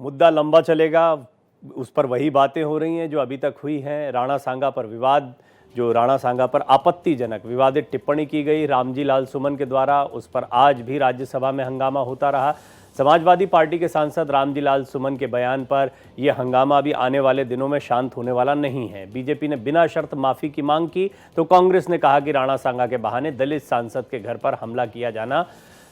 मुद्दा लंबा चलेगा, उस पर वही बातें हो रही हैं जो अभी तक हुई हैं। राणा सांगा पर विवाद, जो राणा सांगा पर आपत्तिजनक विवादित टिप्पणी की गई रामजी लाल सुमन के द्वारा, उस पर आज भी राज्यसभा में हंगामा होता रहा। समाजवादी पार्टी के सांसद रामजी लाल सुमन के बयान पर यह हंगामा भी आने वाले दिनों में शांत होने वाला नहीं है। बीजेपी ने बिना शर्त माफी की मांग की तो कांग्रेस ने कहा कि राणा सांगा के बहाने दलित सांसद के घर पर हमला किया जाना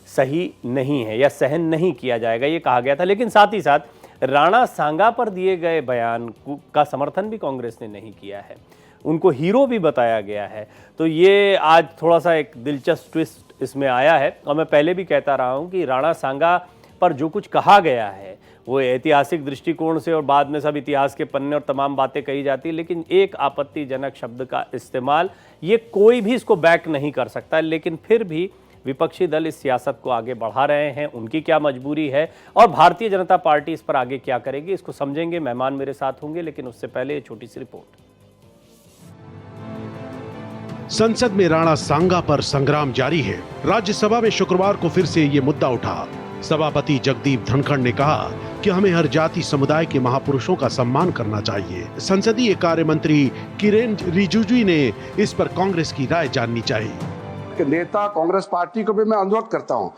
सही नहीं है या सहन नहीं किया जाएगा, ये कहा गया था। लेकिन साथ ही साथ राणा सांगा पर दिए गए बयान का समर्थन भी कांग्रेस ने नहीं किया है, उनको हीरो भी बताया गया है। तो ये आज थोड़ा सा एक दिलचस्प ट्विस्ट इसमें आया है। और मैं पहले भी कहता रहा हूं कि राणा सांगा पर जो कुछ कहा गया है वो ऐतिहासिक दृष्टिकोण से और बाद में सब इतिहास के पन्ने और तमाम बातें कही जाती, लेकिन एक आपत्तिजनक शब्द का इस्तेमाल ये कोई भी इसको बैक नहीं कर सकता। लेकिन फिर भी विपक्षी दल इस सियासत को आगे बढ़ा रहे हैं, उनकी क्या मजबूरी है और भारतीय जनता पार्टी इस पर आगे क्या करेगी, इसको समझेंगे। मेहमान मेरे साथ होंगे, लेकिन उससे पहले ये छोटी सी रिपोर्ट। संसद में राणा सांगा पर संग्राम जारी है। राज्यसभा में शुक्रवार को फिर से ये मुद्दा उठा। सभापति जगदीप धनखड़ ने कहा कि हमें हर जाति समुदाय के महापुरुषों का सम्मान करना चाहिए। संसदीय कार्य मंत्री किरेन रिजिजू ने इस पर कांग्रेस की राय जाननी चाहिए। नेता कांग्रेस पार्टी को भी मैं अनुरोध करता हूं,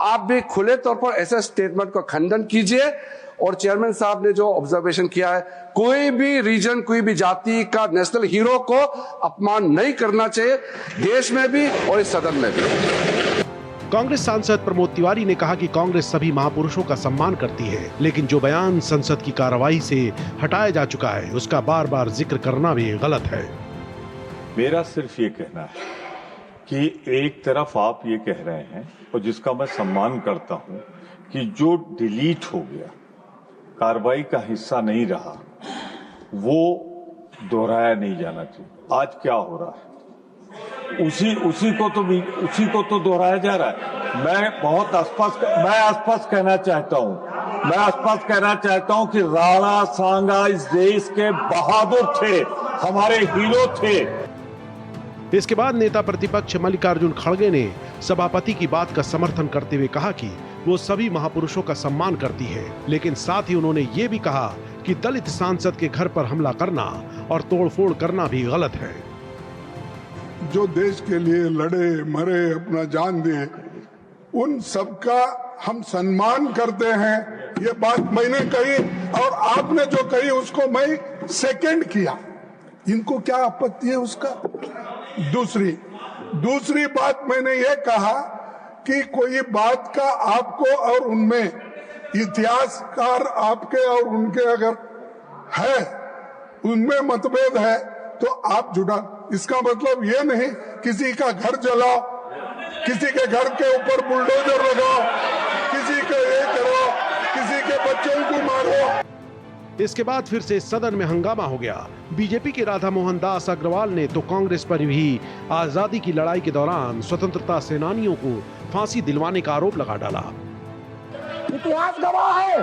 आप भी खुले तौर पर ऐसे स्टेटमेंट का खंडन कीजिए। और चेयरमैन साहब ने जो ऑब्जर्वेशन किया है, कोई भी रीजन, कोई भी जाति का नेशनल हीरो को अपमान नहीं करना चाहिए, देश में भी और इस सदन में भी। कांग्रेस सांसद प्रमोद तिवारी ने कहा कि कांग्रेस सभी महापुरुषों का सम्मान करती है, लेकिन जो बयान संसद की कार्रवाई से हटाया जा चुका है उसका बार बार जिक्र करना भी गलत है। मेरा सिर्फ ये कहना है कि एक तरफ आप ये कह रहे हैं और जिसका मैं सम्मान करता हूं कि जो डिलीट हो गया, कार्रवाई का हिस्सा नहीं रहा, वो दोहराया नहीं जाना चाहिए। आज क्या हो रहा है उसी को तो दोहराया जा रहा है। मैं स्पष्ट कहना चाहता हूं कि राणा सांगा इस देश के बहादुर थे, हमारे हीरो थे। इसके बाद नेता प्रतिपक्ष मल्लिकार्जुन खड़गे ने सभापति की बात का समर्थन करते हुए कहा कि वो सभी महापुरुषों का सम्मान करती है, लेकिन साथ ही उन्होंने ये भी कहा कि दलित सांसद के घर पर हमला करना और तोड़फोड़ करना भी गलत है। जो देश के लिए लड़े मरे, अपना जान दिए, उन सबका हम सम्मान करते हैं। ये बात मैंने कही और आपने जो कही उसको मैं सेकंड किया। इनको क्या आपत्ति है उसका? दूसरी बात मैंने ये कहा कि कोई बात का आपको और उनमें इतिहासकार आपके और उनके अगर है, उनमें मतभेद है तो आप जुड़ा। इसका मतलब ये नहीं किसी का घर जलाओ, किसी के घर के ऊपर बुलडोजर लगाओ, किसी का ये करो, किसी के बच्चों को मारो। इसके बाद फिर से सदन में हंगामा हो गया। बीजेपी के राधा मोहन दास अग्रवाल ने तो कांग्रेस पर भी आजादी की लड़ाई के दौरान स्वतंत्रता सेनानियों को फांसी दिलवाने का आरोप लगा डाला। इतिहास गवाह है,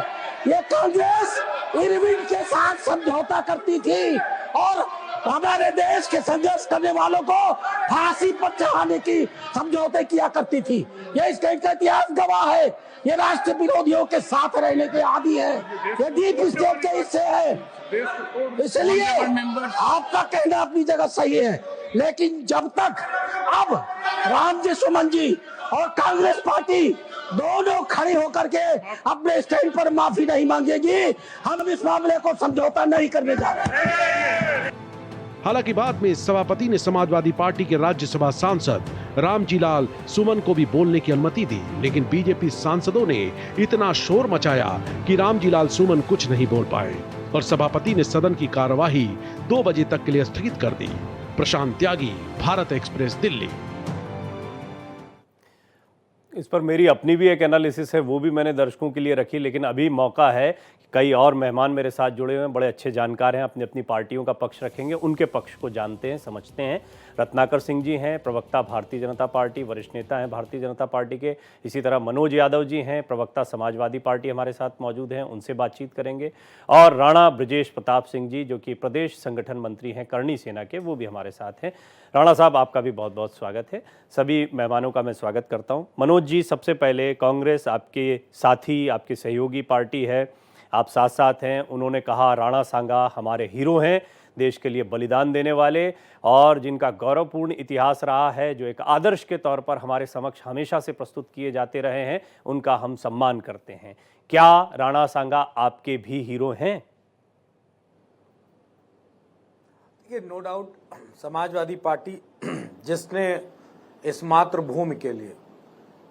ये कांग्रेस इरविन के साथ समझौता करती थी और हमारे देश के संघर्ष करने वालों को फांसी पर चढ़ाने की समझौते किया करती थी। ये इसका इतिहास गवाह है। ये राष्ट्र विरोधियों के साथ रहने के आदी है, ये डीप स्टेट के हिस्से है। इसलिए आपका कहना अपनी जगह सही है, लेकिन जब तक अब रामजी सुमन जी और कांग्रेस पार्टी दोनों खड़ी होकर के अपने स्टैंड पर माफी नहीं मांगेगी, हम इस मामले को समझौता नहीं करने जा रहे। हालांकि बाद में सभापति ने समाजवादी पार्टी के राज्यसभा सांसद रामजी लाल सुमन को भी बोलने की अनुमति दी, लेकिन बीजेपी सांसदों ने इतना शोर मचाया कि रामजी लाल सुमन कुछ नहीं बोल पाए और सभापति ने सदन की कार्यवाही 2 बजे तक के लिए स्थगित कर दी। प्रशांत त्यागी, भारत एक्सप्रेस, दिल्ली। इस पर मेरी अपनी भी एक एनालिसिस है, वो भी मैंने दर्शकों के लिए रखी, लेकिन अभी मौका है कई और मेहमान मेरे साथ जुड़े हुए हैं, बड़े अच्छे जानकार हैं, अपनी अपनी पार्टियों का पक्ष रखेंगे, उनके पक्ष को जानते हैं, समझते हैं। रत्नाकर सिंह जी हैं, प्रवक्ता भारतीय जनता पार्टी, वरिष्ठ नेता हैं भारतीय जनता पार्टी के। इसी तरह मनोज यादव जी हैं, प्रवक्ता समाजवादी पार्टी, हमारे साथ मौजूद हैं, उनसे बातचीत करेंगे। और राणा बृजेश प्रताप सिंह जी, जो कि प्रदेश संगठन मंत्री हैं करणी सेना के, वो भी हमारे साथ हैं। राणा साहब, आपका भी बहुत बहुत स्वागत है। सभी मेहमानों का मैं स्वागत करता हूँ। मनोज जी, सबसे पहले कांग्रेस आपके साथी, आपकी सहयोगी पार्टी है, आप साथ साथ हैं। उन्होंने कहा राणा सांगा हमारे हीरो हैं, देश के लिए बलिदान देने वाले और जिनका गौरवपूर्ण इतिहास रहा है, जो एक आदर्श के तौर पर हमारे समक्ष हमेशा से प्रस्तुत किए जाते रहे हैं, उनका हम सम्मान करते हैं। क्या राणा सांगा आपके भी हीरो हैं? देखिए, नो डाउट समाजवादी पार्टी जिसने इस मातृभूमि के लिए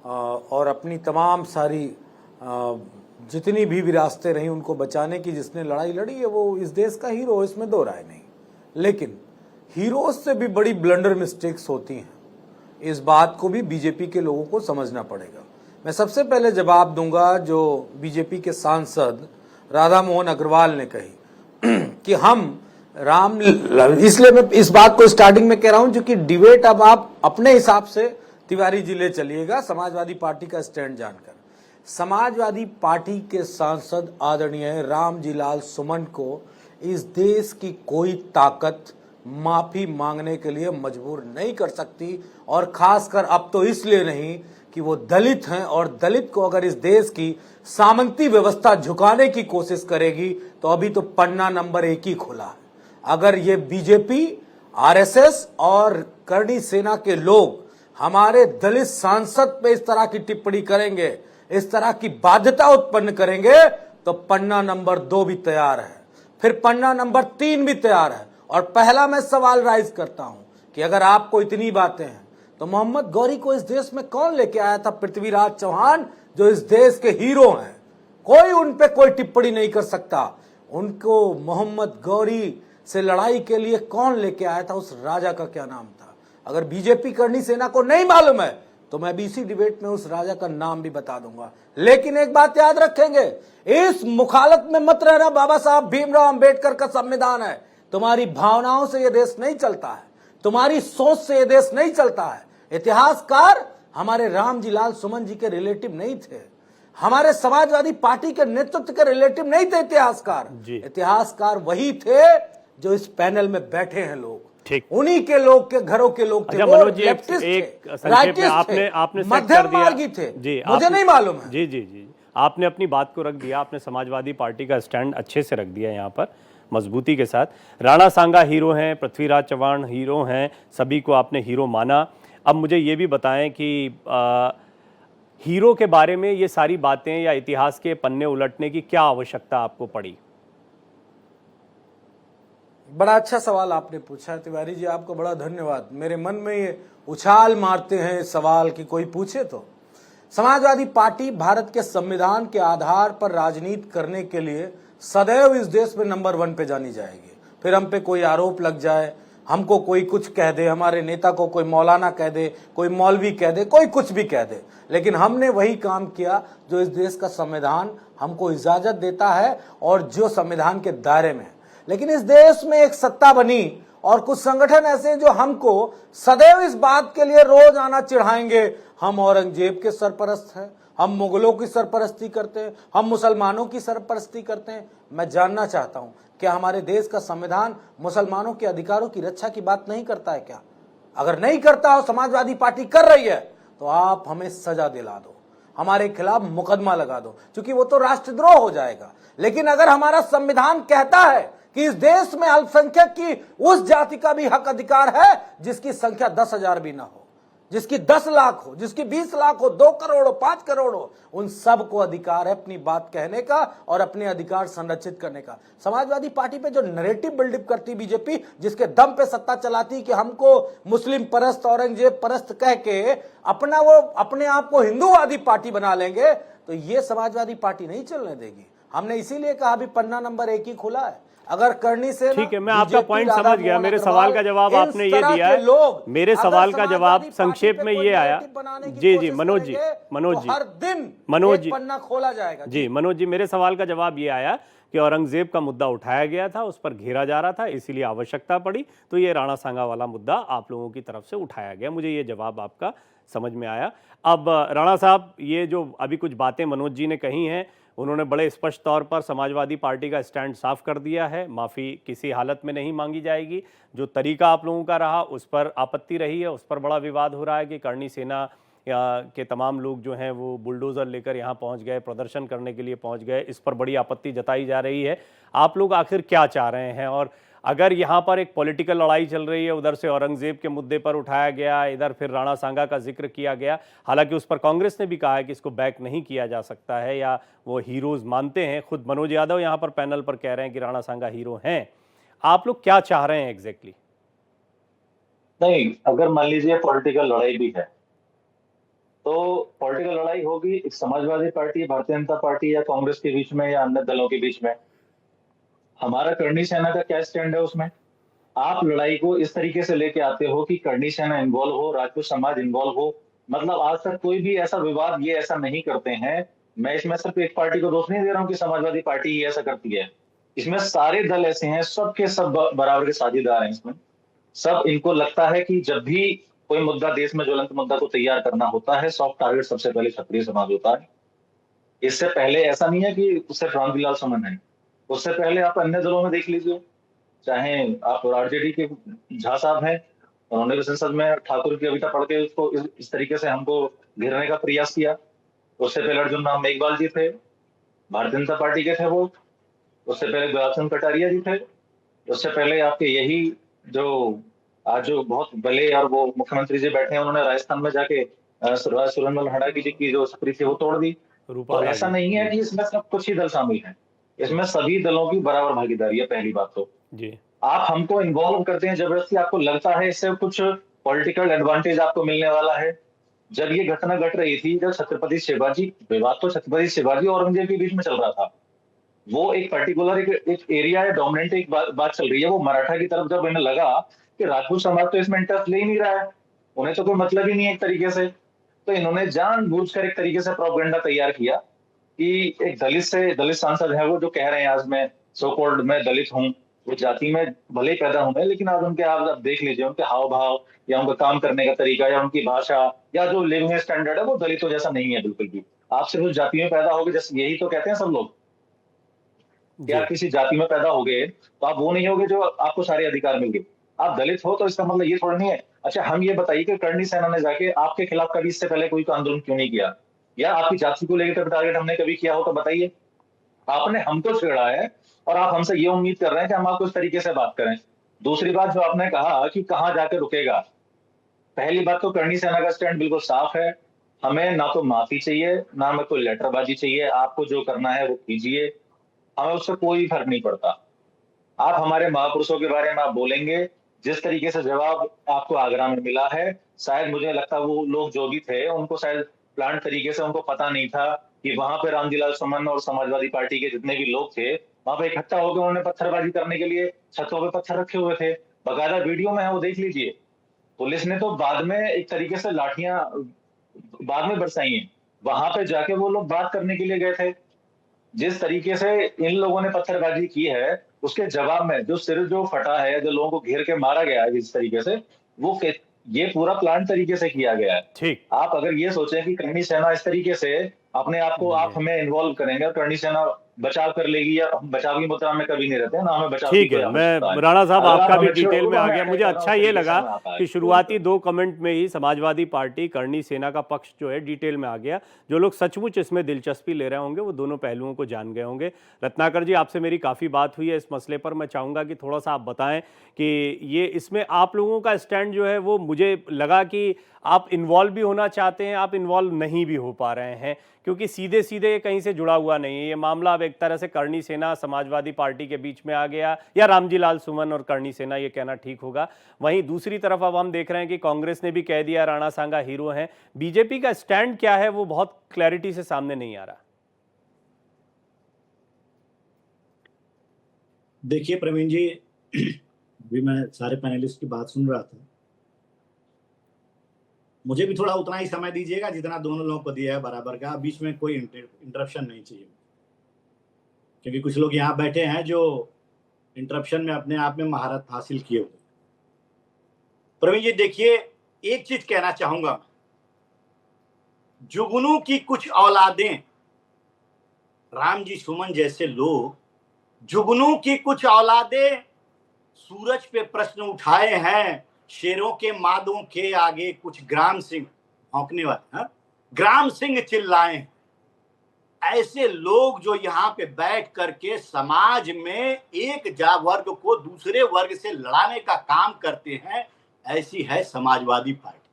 और अपनी तमाम सारी जितनी भी विरासतें रही उनको बचाने की जिसने लड़ाई लड़ी है, वो इस देश का हीरो है, इसमें दो राय नहीं। लेकिन हीरोज से भी बड़ी ब्लंडर मिस्टेक्स होती हैं, इस बात को भी बीजेपी के लोगों को समझना पड़ेगा। मैं सबसे पहले जवाब दूंगा जो बीजेपी के सांसद राधा मोहन अग्रवाल ने कही कि हम राम, इसलिए मैं इस बात को स्टार्टिंग में कह रहा हूं क्योंकि डिबेट अब आप अपने हिसाब से तिवारी जी ले चलिएगा समाजवादी पार्टी का स्टैंड जानकर। समाजवादी पार्टी के सांसद आदरणीय रामजी लाल सुमन को इस देश की कोई ताकत माफी मांगने के लिए मजबूर नहीं कर सकती, और खासकर अब तो इसलिए नहीं कि वो दलित हैं, और दलित को अगर इस देश की सामंती व्यवस्था झुकाने की कोशिश करेगी तो अभी तो पन्ना नंबर 1 ही खुला है। अगर ये बीजेपी, आरएसएस और करनी सेना के लोग हमारे दलित सांसद पे इस तरह की टिप्पणी करेंगे, इस तरह की बाध्यता उत्पन्न करेंगे, तो पन्ना नंबर 2 भी तैयार है, फिर पन्ना नंबर 3 भी तैयार है। और पहला मैं सवाल राइज करता हूं कि अगर आपको इतनी बातें हैं तो मोहम्मद गौरी को इस देश में कौन लेके आया था? पृथ्वीराज चौहान, जो इस देश के हीरो हैं, कोई उन पे कोई टिप्पणी नहीं कर सकता। उनको मोहम्मद गौरी से लड़ाई के लिए कौन लेके आया था? उस राजा का क्या नाम था? अगर बीजेपी करनी सेना को नहीं मालूम है तो मैं भी इसी डिबेट में उस राजा का नाम भी बता दूंगा। लेकिन एक बात याद रखेंगे, इस मुखालत में मत रहना। बाबा साहब भीमराव अंबेडकर का संविधान है, तुम्हारी भावनाओं से यह देश नहीं चलता है, तुम्हारी सोच से यह देश नहीं चलता है। इतिहासकार हमारे रामजी लाल सुमन जी के रिलेटिव नहीं थे, हमारे समाजवादी पार्टी के नेतृत्व के रिलेटिव नहीं थे इतिहासकार। इतिहासकार वही थे जो इस पैनल में बैठे हैं लोग, उन्हीं के लोग के घरों के लोग थे। अच्छा मनोज जी, एक संक्षेप में आपने सेट कर दिया जी, मुझे नहीं मालूम है। जी जी जी, आपने अपनी बात को रख दिया, आपने समाजवादी पार्टी का स्टैंड अच्छे से रख दिया यहाँ पर मजबूती के साथ। राणा सांगा हीरो हैं, पृथ्वीराज चौहान हीरो हैं, सभी को आपने हीरो माना। अब मुझे ये भी बताएं कि हीरो के बारे में ये सारी बातें या इतिहास के पन्ने उलटने की क्या आवश्यकता आपको पड़ी? बड़ा अच्छा सवाल आपने पूछा है तिवारी जी, आपको बड़ा धन्यवाद। मेरे मन में ये उछाल मारते हैं सवाल कि कोई पूछे तो। समाजवादी पार्टी भारत के संविधान के आधार पर राजनीति करने के लिए सदैव इस देश में नंबर 1 पे जानी जाएगी। फिर हम पे कोई आरोप लग जाए, हमको कोई कुछ कह दे, हमारे नेता को कोई मौलाना कह दे, कोई मौलवी कह दे, कोई कुछ भी कह दे, लेकिन हमने वही काम किया जो इस देश का संविधान हमको इजाजत देता है और जो संविधान के दायरे में है। लेकिन इस देश में एक सत्ता बनी और कुछ संगठन ऐसे जो हमको सदैव इस बात के लिए रोज आना चिढ़ाएंगे, हम औरंगजेब के सरपरस्त हैं, हम मुगलों की सरपरस्ती करते हैं, हम मुसलमानों की सरपरस्ती करते हैं। मैं जानना चाहता हूं क्या हमारे देश का संविधान मुसलमानों के अधिकारों की रक्षा की बात नहीं करता है क्या? अगर नहीं करता हो, समाजवादी पार्टी कर रही है, तो आप हमें सजा दिला दो, हमारे खिलाफ मुकदमा लगा दो, क्योंकि वो तो राष्ट्रद्रोह हो जाएगा। लेकिन अगर हमारा संविधान कहता है कि इस देश में अल्पसंख्यक की उस जाति का भी हक अधिकार है जिसकी संख्या 10,000 भी ना हो, जिसकी 10 लाख हो, जिसकी 20 लाख हो, 2 करोड़ हो, 5 करोड़ हो, उन सब को अधिकार है अपनी बात कहने का और अपने अधिकार संरक्षित करने का। समाजवादी पार्टी पे जो नैरेटिव बिल्डअप करती बीजेपी, जिसके दम पे सत्ता चलाती कि हमको मुस्लिम परस्त, औरंगजेब परस्त कह के अपने आप को हिंदूवादी पार्टी बना लेंगे, तो ये समाजवादी पार्टी नहीं चलने देगी। हमने इसीलिए कहा अभी पन्ना नंबर 1 ही खुला है। अगर करनी से ठीक है, मैं आपका पॉइंट समझ गया। मेरे सवाल का जवाब आपने ये दिया है। मेरे सवाल का जवाब संक्षेप में ये आया। जी जी मनोज जी, हर दिन मनोज जी पन्ना खोला जाएगा। जी मनोज जी, मेरे सवाल का जवाब ये आया कि औरंगजेब का मुद्दा उठाया गया था, उस पर घेरा जा रहा था, इसीलिए आवश्यकता पड़ी, तो ये राणा सांगा वाला मुद्दा आप लोगों की तरफ से उठाया गया। मुझे ये जवाब आपका समझ में आया। अब राणा साहब, ये जो अभी कुछ बातें मनोज जी ने कही हैं, उन्होंने बड़े स्पष्ट तौर पर समाजवादी पार्टी का स्टैंड साफ कर दिया है। माफ़ी किसी हालत में नहीं मांगी जाएगी। जो तरीका आप लोगों का रहा उस पर आपत्ति रही है, उस पर बड़ा विवाद हो रहा है कि करनी सेना के तमाम लोग जो हैं वो बुलडोज़र लेकर यहाँ पहुँच गए, प्रदर्शन करने के लिए पहुँच गए, इस पर बड़ी आपत्ति जताई जा रही है। आप लोग आखिर क्या चाह रहे हैं? और अगर यहाँ पर एक पॉलिटिकल लड़ाई चल रही है, उधर से औरंगजेब के मुद्दे पर उठाया गया, इधर फिर राणा सांगा का जिक्र किया गया, हालांकि उस पर कांग्रेस ने भी कहा है कि इसको बैक नहीं किया जा सकता है या वो हीरोज मानते हैं। खुद मनोज यादव यहाँ पर पैनल पर कह रहे हैं कि राणा सांगा हीरो हैं। आप लोग क्या चाह रहे हैं एग्जैक्टली? नहीं, अगर मान लीजिए पॉलिटिकल लड़ाई भी है तो पॉलिटिकल लड़ाई होगी एक समाजवादी पार्टी, भारतीय जनता पार्टी या कांग्रेस के बीच में या अन्य दलों के बीच में। हमारा करनी सेना का क्या स्टैंड है उसमें? आप लड़ाई को इस तरीके से लेके आते हो कि करनी सेना इन्वॉल्व हो, राजपूत समाज इन्वॉल्व हो। मतलब आज तक कोई भी ऐसा विवाद ये ऐसा नहीं करते हैं। मैं इसमें सिर्फ एक पार्टी को दोष नहीं दे रहा हूँ कि समाजवादी पार्टी ही ऐसा करती है। इसमें सारे दल ऐसे हैं, सबके सब बराबर के साझेदार हैं इसमें। सब इनको लगता है कि जब भी कोई मुद्दा देश में ज्वलंत मुद्दा को तैयार करना होता है, सॉफ्ट टारगेट सबसे पहले क्षत्रिय समाज होता है। इससे पहले ऐसा नहीं है कि सिर्फ रामजी सुमन है, उससे पहले आप अन्य दलों में देख लीजिए, चाहे आप आरजेडी के झा साहब हैं, उन्होंने भी संसद में ठाकुर की कविता पढ़ के उसको इस तरीके से हमको घेरने का प्रयास किया। उससे पहले अर्जुन राम मेघवाल जी थे, भारतीय जनता पार्टी के थे वो। उससे पहले गुलाब चंद कटारिया जी थे। उससे पहले आपके यही जो आज जो बहुत भले और वो मुख्यमंत्री जी बैठे हैं, उन्होंने राजस्थान में जाके सुरेंद्र हड़ाकी जी की जो छतरी थी वो तोड़ दी। तो ऐसा नहीं है कि इसमें सब कुछ ही दल शामिल है, इसमें सभी दलों की बराबर भागीदारी है। पहली बात तो जी, आप हमको इन्वॉल्व करते हैं जबरदस्ती, आपको लगता है इससे कुछ पॉलिटिकल एडवांटेज आपको मिलने वाला है। जब ये घटना घट रही थी, जब छत्रपति शिवाजी, विवाद तो छत्रपति शिवाजी और औरंगजेब के बीच में चल रहा था, वो एक पर्टिकुलर एक एरिया है, डोमिनेंट एक बात चल रही है, वो मराठा की तरफ जब इन्हें लगा कि राजपूत समाज तो इसमें इंटरेस्ट ले ही नहीं रहा है, उन्हें तो कोई मतलब ही नहीं है एक तरीके से, तो इन्होंने जानबूझकर एक तरीके से प्रोपेगेंडा तैयार किया कि एक दलित सांसद है वो जो कह रहे हैं आज मैं सो कॉल्ड मैं दलित हूँ, वो जाति में भले ही पैदा हुए, लेकिन आज उनके आप देख लीजिए उनके हाव भाव या उनका काम करने का तरीका या उनकी भाषा या जो लिविंग स्टैंडर्ड है वो दलितों जैसा नहीं है बिल्कुल भी। आप सिर्फ उस जाति में पैदा हो गए, जैसे यही तो कहते हैं सब लोग कि आप किसी जाति में पैदा हो गए तो आप वो नहीं होगे जो आपको सारे अधिकार मिल गए। आप दलित हो तो इसका मतलब ये थोड़ा नहीं है। अच्छा, हम ये बताइए कि करनी सेना ने जाके आपके खिलाफ कभी इससे पहले कोई आंदोलन क्यों नहीं किया, या आपकी जाति को लेकर टारगेट हमने कभी किया हो तो बताइए। आपने हमको छेड़ा है और आप हमसे ये उम्मीद कर रहे हैं कि हम आपको इस तरीके से बात करें। दूसरी बात जो आपने कहा कि कहां जाके रुकेगा, पहली बात तो करनी सेना का स्टैंड बिल्कुल साफ है। हमें ना तो माफी चाहिए ना हमें कोई लेटरबाजी चाहिए। आपको जो करना है वो कीजिए, हमें उससे कोई फर्क नहीं पड़ता। आप हमारे महापुरुषों के बारे में आप बोलेंगे, जिस तरीके से जवाब आपको आगरा में मिला है, शायद मुझे लगता है वो लोग जो भी थे उनको शायद प्लान तरीके से उनको पता नहीं था कि वहां पे रामजी सुमन और समाजवादी पार्टी के जितने भी लोग थे वहां पे इकट्ठा होकर उन्होंने पत्थरबाजी करने के लिए छतों पे पत्थर रखे हुए थे। बकायदा वीडियो में है, वो देख लीजिए। पुलिस ने तो बाद में एक तरीके से लाठियां बाद में बरसाई हैं, वहां पे जाके वो लोग बात करने के लिए गए थे। जिस तरीके से इन लोगों ने पत्थरबाजी की है उसके जवाब में जो सिर जो फटा है, जो लोगों को घेर के मारा गया है इस तरीके से, वो ये पूरा प्लान तरीके से किया गया है। ठीक। आप अगर ये सोचें कि करनी सेना इस तरीके से अपने आप को आप हमें इन्वॉल्व करेंगे और करनी सेना बचाव कर लेगी, या बचाव की मुद्रा में कभी नहीं रहते ना, हमें बचाव ठीक है, मैं राणा साहब आपका भी डिटेल में आ गया। मुझे अच्छा ये लगा कि शुरुआती 2 कमेंट में ही समाजवादी पार्टी करनी सेना का पक्ष जो है डिटेल में आ गया। जो लोग सचमुच इसमें दिलचस्पी ले रहे होंगे वो दोनों पहलुओं को जान गए होंगे। रत्नाकर जी, आपसे मेरी काफ़ी बात हुई है इस मसले पर, मैं चाहूँगा कि थोड़ा सा आप बताएं कि ये इसमें आप लोगों का स्टैंड जो है वो मुझे लगा कि आप इन्वॉल्व भी होना चाहते हैं, आप इन्वॉल्व नहीं भी हो पा रहे हैं, क्योंकि सीधे सीधे कहीं से जुड़ा हुआ नहीं है ये मामला। अब एक तरह से करनी सेना समाजवादी पार्टी के बीच में आ गया, या रामजी लाल सुमन और करनी सेना ये कहना ठीक होगा। वहीं दूसरी तरफ अब हम देख रहे हैं कि कांग्रेस ने भी कह दिया राणा सांगा हीरो हैं। बीजेपी का स्टैंड क्या है वो बहुत क्लैरिटी से सामने नहीं आ रहा। देखिए प्रवीण जी, भी मैं सारे पैनलिस्ट की बात सुन रहा था, मुझे भी थोड़ा उतना ही समय दीजिएगा जितना दोनों लोगों को दिया है बराबर का। बीच में कोई इंटरप्शन नहीं चाहिए, क्योंकि कुछ लोग यहाँ बैठे हैं जो इंटरप्शन में अपने आप में महारत हासिल किए हुए। प्रवीण जी देखिए, एक चीज कहना चाहूंगा, जुगनू की कुछ औलादें, रामजी सुमन जैसे लोग, जुगनू की कुछ औलादें सूरज पे प्रश्न उठाए हैं, शेरों के मादों के आगे कुछ ग्राम सिंह भौंकने वाले, हाँ? ग्राम सिंह चिल्लाए हैं। ऐसे लोग जो यहाँ पे बैठ करके समाज में एक वर्ग को दूसरे वर्ग से लड़ाने का काम करते हैं, ऐसी है समाजवादी पार्टी।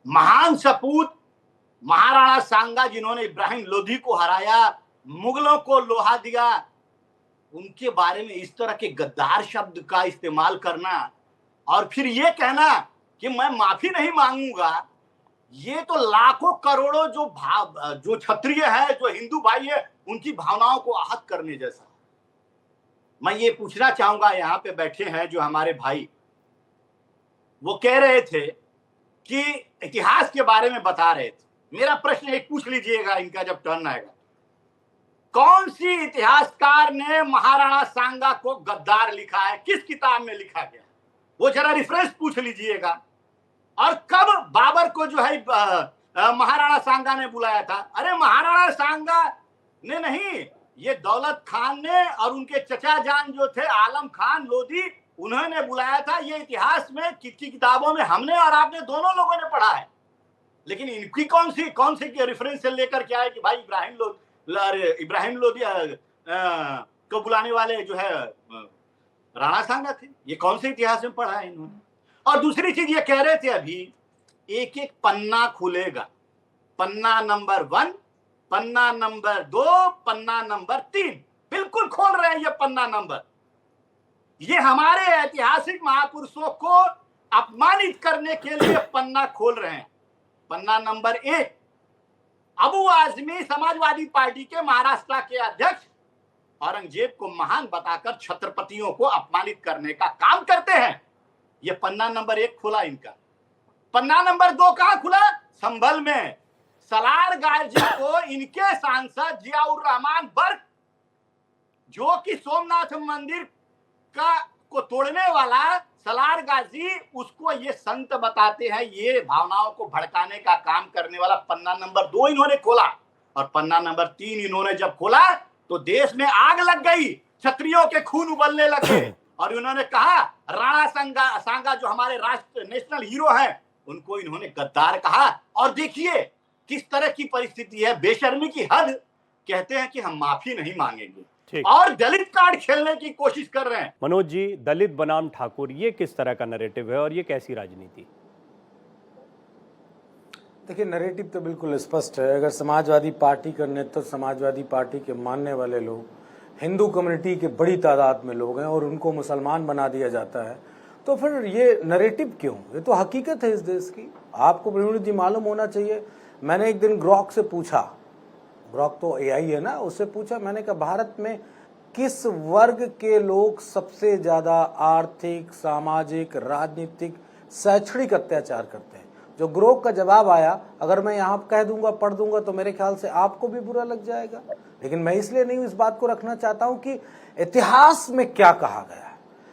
महान सपूत महाराणा सांगा जिन्होंने इब्राहिम लोधी को हराया, मुगलों को लोहा दिया, उनके बारे में इस तरह के गद्दार शब्द का इस्तेमाल करना और फिर ये कहना कि मैं माफी नहीं मांगूंगा, ये तो लाखों करोड़ों जो क्षत्रिय है, जो हिंदू भाई है, उनकी भावनाओं को आहत करने जैसा। मैं ये पूछना चाहूंगा, यहाँ पे बैठे हैं जो हमारे भाई, वो कह रहे थे कि इतिहास के बारे में बता रहे थे। मेरा प्रश्न एक पूछ लीजिएगा, इनका जब टर्न आएगा, कौन सी इतिहासकार ने महाराणा सांगा को गद्दार लिखा है? किस किताब में लिखा गया? वो जरा रेफरेंस पूछ लीजिएगा। और कब बाबर को जो है महाराणा सांगा ने बुलाया था? अरे महाराणा सांगा ने नहीं, ये दौलत खान ने और उनके चचा जान जो थे आलम खान लोधी, उन्होंने बुलाया था। ये इतिहास में कितनी किताबों में हमने और आपने दोनों लोगों ने पढ़ा है, लेकिन इनकी कौन सी रेफरेंस से लेकर के आए कि भाई इब्राहिम लोधी को बुलाने वाले जो है राणा सांगा थे? ये कौन से इतिहास में पढ़ा है इन्होंने? और दूसरी चीज ये कह रहे थे अभी, एक एक पन्ना खुलेगा, पन्ना नंबर 1, पन्ना नंबर 2, पन्ना नंबर 3, बिल्कुल खोल रहे हैं ये पन्ना नंबर। ये हमारे ऐतिहासिक महापुरुषों को अपमानित करने के लिए पन्ना खोल रहे हैं। पन्ना नंबर 1, अबू आजमी समाजवादी पार्टी के महाराष्ट्र के अध्यक्ष औरंगजेब को महान बताकर छत्रपतियों को अपमानित करने का काम करते हैं। ये पन्ना नंबर 1 खुला इनका। पन्ना नंबर 2 कहां खुला? संभल में सलार गाजी को इनके सांसद जियाउर रहमान बर्क, जो कि सोमनाथ मंदिर को तोड़ने वाला सलार गाजी, उसको ये संत बताते हैं, ये भावनाओं को भड़काने का काम करने वाला पन्ना नंबर 2 इन्होंने खोला। और पन्ना नंबर 3 इन्होंने जब खोला तो देश में आग लग गई, क्षत्रियों के खून उबलने लगे और उन्होंने कहा राणा सांगा जो हमारे राष्ट्र नेशनल हीरो हैं, उनको इन्होंने गद्दार कहा। और देखिए किस तरह की परिस्थिति है, बेशर्मी की हद। कहते हैं कि हम माफी नहीं मांगेंगे और दलित कार्ड खेलने की कोशिश कर रहे हैं। मनोज जी, दलित बनाम ठाकुर, ये किस तरह का नैरेटिव है और ये कैसी राजनीति? देखिए, नैरेटिव तो बिल्कुल स्पष्ट है। अगर समाजवादी पार्टी का नेतृत्व, समाजवादी पार्टी के मानने वाले लोग हिंदू कम्युनिटी के बड़ी तादाद में लोग हैं और उनको मुसलमान बना दिया जाता है, तो फिर ये नैरेटिव क्यों? ये तो हकीकत है इस देश की। आपको प्रवीण जी मालूम होना चाहिए, मैंने एक दिन ग्रॉक से पूछा, ग्रॉक तो एआई है ना, उससे पूछा, मैंने कहा भारत में किस वर्ग के लोग सबसे ज्यादा आर्थिक, सामाजिक, राजनीतिक, शैक्षणिक अत्याचार करते हैं? जो ग्रोक का जवाब आया, अगर मैं यहाँ कह दूंगा, पढ़ दूंगा, तो मेरे ख्याल से आपको भी बुरा लग जाएगा। लेकिन मैं इसलिए नहीं इस बात को रखना चाहता हूं कि इतिहास में क्या कहा गया है।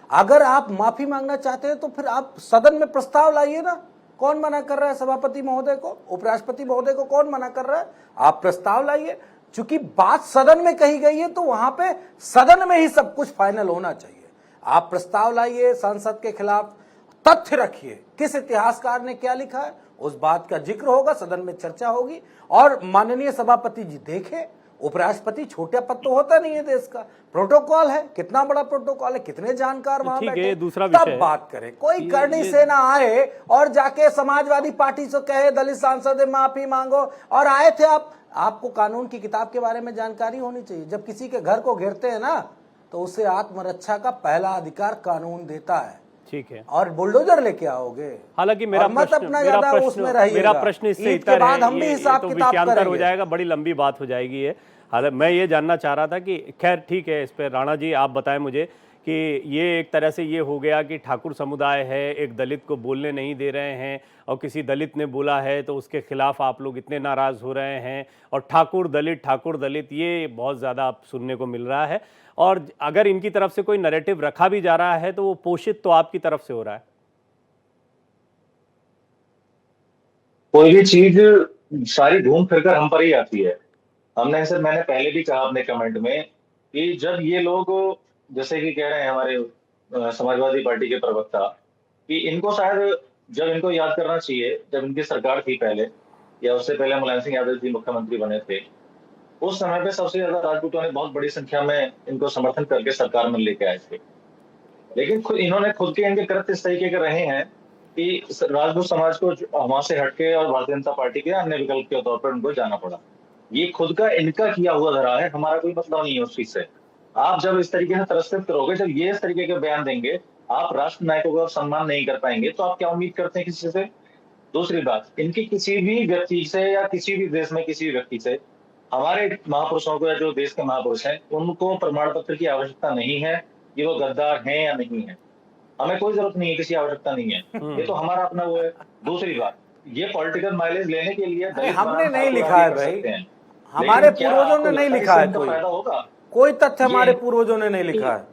अगर आप माफी मांगना चाहते हैं तो फिर आप सदन में प्रस्ताव लाइए ना। कौन मना कर रहा है? सभापति महोदय को, उपराष्ट्रपति महोदय को कौन मना कर रहा है? आप प्रस्ताव लाइए। चूंकि बात सदन में कही गई है तो वहां पे सदन में ही सब कुछ फाइनल होना चाहिए। आप प्रस्ताव लाइए, संसद के खिलाफ तथ्य रखिए, किस इतिहासकार ने क्या लिखा है, उस बात का जिक्र होगा, सदन में चर्चा होगी। और माननीय सभापति जी देखें, उपराष्ट्रपति छोटा पद तो होता नहीं है देश का, प्रोटोकॉल है, कितना बड़ा प्रोटोकॉल है, कितने जानकार वहां बैठे, दूसरा तब विषय बात करें। कोई करनी सेना आए और जाके समाजवादी पार्टी से कहे दलित सांसद माफी मांगो, और आए थे आपको कानून की किताब के बारे में जानकारी होनी चाहिए। जब किसी के घर को घेरते हैं ना, तो उसे आत्मरक्षा का पहला अधिकार कानून देता है। ठीक है, और बुलडोजर लेके आओगे। हालांकि मेरा प्रश्न इससे इतर है, ये तो विषयांतर हो जाएगा, बड़ी लंबी बात हो जाएगी ये। हालांकि मैं ये जानना चाह रहा था कि खैर ठीक है, इस पर राणा जी आप बताएं मुझे कि ये एक तरह से ये हो गया कि ठाकुर समुदाय है, एक दलित को बोलने नहीं दे रहे हैं, और किसी दलित ने बोला है तो उसके खिलाफ आप लोग इतने नाराज हो रहे हैं, और ठाकुर दलित ये बहुत ज़्यादा अब सुनने को मिल रहा है। और अगर इनकी तरफ से कोई नैरेटिव रखा भी जा रहा है तो वो पोषित तो आपकी तरफ से हो रहा है। कोई भी चीज सारी घूम फिरकर हम पर ही आती है। मैंने पहले भी कहा अपने कमेंट में कि जब ये लोग जैसे कि कह रहे हैं हमारे समाजवादी पार्टी के प्रवक्ता कि इनको शायद जब इनको याद करना चाहिए, जब इनकी सरकार थी पहले, या उससे पहले मुलायम सिंह यादव जी मुख्यमंत्री बने थे, उस समय पे सबसे ज्यादा राजपूतों ने बहुत बड़ी संख्या में इनको समर्थन करके सरकार में लेके आए थे। लेकिन इन्होंने खुद के इनके कृत्य इस तरीके के रहे हैं कि राजपूत समाज को वहां से हटके और भारतीय जनता पार्टी के अन्य विकल्प के तौर पर उनको जाना पड़ा। ये खुद का इनका किया हुआ धरा है, हमारा कोई मतलब नहीं है उस चीज से। आप जब इस तरीके से तिरस्कृत करोगे, जब ये इस तरीके के बयान देंगे, आप राष्ट्र नायकों का सम्मान नहीं कर पाएंगे, तो आप क्या उम्मीद करते हैं किसी से? दूसरी बात, इनकी किसी भी व्यक्ति से या किसी भी देश में किसी भी व्यक्ति से, हमारे महापुरुषों को या जो देश के महापुरुष हैं, उनको प्रमाण पत्र की आवश्यकता नहीं है कि वो गद्दार हैं या नहीं है। हमें कोई जरूरत नहीं है, किसी आवश्यकता नहीं है। ये तो हमारा अपना वो है। दूसरी बात, ये पॉलिटिकल माइलेज लेने के लिए हमने नहीं लिखा है भाई, हमारे पूर्वजों ने नहीं लिखा है, कोई तथ्य हमारे पूर्वजों ने नहीं लिखा है।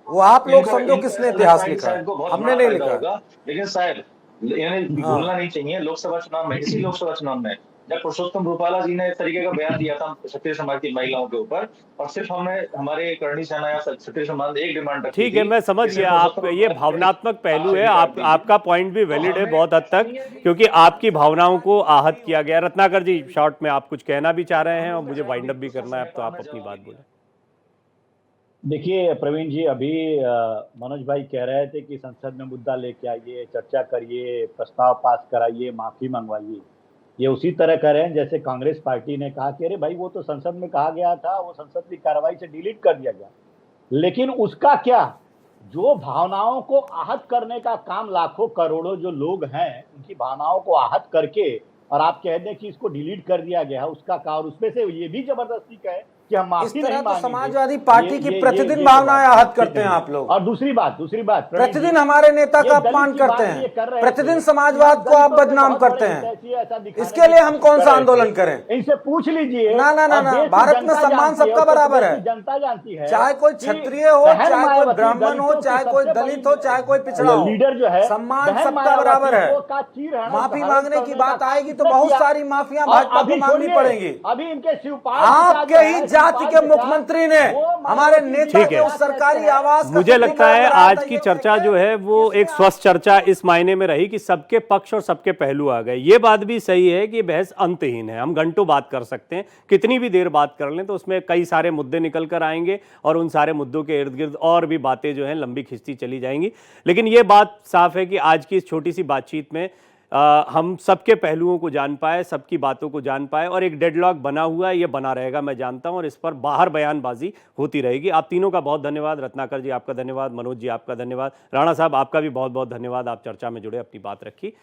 वो आप लोग समझो किसने इतिहास लिखा है, हमने नहीं लिखा। लेकिन शायद इन्हें भूलना नहीं चाहिए, लोकसभा चुनाव में, इसी लोकसभा चुनाव में जब पुरुषोत्तम रूपाला जी ने इस तरीके का बयान दिया था क्षत्रिय समाज की महिलाओं के ऊपर, और सिर्फ हमने हमारे करणी सेना या क्षत्रिय समाज एक डिमांड रखी। ठीक है, मैं समझ गया। आप ये भावनात्मक पहलू है, आपका पॉइंट भी वैलिड है बहुत हद तक, क्योंकि आपकी भावनाओं को आहत किया गया। रत्नाकर जी, शॉर्ट में आप कुछ कहना भी चाह रहे हैं और मुझे वाइंड अप भी करना है, तो आप अपनी बात बोलें। देखिए प्रवीण जी, अभी मनोज भाई कह रहे थे कि संसद में मुद्दा लेके आइए, चर्चा करिए, प्रस्ताव पास कराइए, माफी मंगवाइए। ये उसी तरह कर रहे हैं जैसे कांग्रेस पार्टी ने कहा कि अरे भाई वो तो संसद में कहा गया था, वो संसद की कार्रवाई से डिलीट कर दिया गया। लेकिन उसका क्या, जो भावनाओं को आहत करने का काम लाखों करोड़ों जो लोग हैं उनकी भावनाओं को आहत करके और आप कह दें कि इसको डिलीट कर दिया गया, उसका क्या। और उसमें से ये भी जबरदस्ती कहे कि हम माफी नहीं मांगेंगे। समाजवादी पार्टी की प्रतिदिन भावनाएं आहत करते हैं आप लोग। और दूसरी बात प्रतिदिन हमारे नेता का अपमान करते हैं, प्रतिदिन समाजवाद को आप बदनाम करते हैं। इसके लिए हम कौन सा आंदोलन करें? इनसे पूछ लीजिए ना ना ना ना, भारत में सम्मान सबका बराबर है। जनता जानती है, चाहे कोई क्षत्रिय हो, चाहे कोई ब्राह्मण हो, चाहे कोई दलित हो, चाहे कोई पिछड़ा हो, लीडर जो है सम्मान सबका बराबर है। माफी मांगने की बात आएगी तो बहुत सारी माफियां भाजपा को मांगनी पड़ेंगी। अभी इनके शिवपाल आपके ही जाति के मुख्यमंत्री ने हमारे नेता के उस सरकारी आवास का, मुझे लगता है आज की चर्चा जो है वो एक स्वस्थ चर्चा इस मायने में रही कि सबके पक्ष और सबके पहलू आ गए। ये बात भी सही है कि बहस अंतहीन है, हम घंटों बात कर सकते हैं, कितनी भी देर बात कर लें तो उसमें कई सारे मुद्दे निकल कर आएंगे और उन सारे मुद्दों के इर्द गिर्द और भी बातें जो हैं लंबी खिंचती चली जाएंगी। लेकिन ये बात साफ है कि आज की इस छोटी सी बातचीत में हम सबके पहलुओं को जान पाए, सबकी बातों को जान पाए, और एक डेडलॉक बना हुआ है, ये बना रहेगा मैं जानता हूं, और इस पर बाहर बयानबाजी होती रहेगी। आप तीनों का बहुत धन्यवाद। रत्नाकर जी आपका धन्यवाद, मनोज जी आपका धन्यवाद, राणा साहब आपका भी बहुत बहुत धन्यवाद, आप चर्चा में जुड़े, अपनी बात रखी।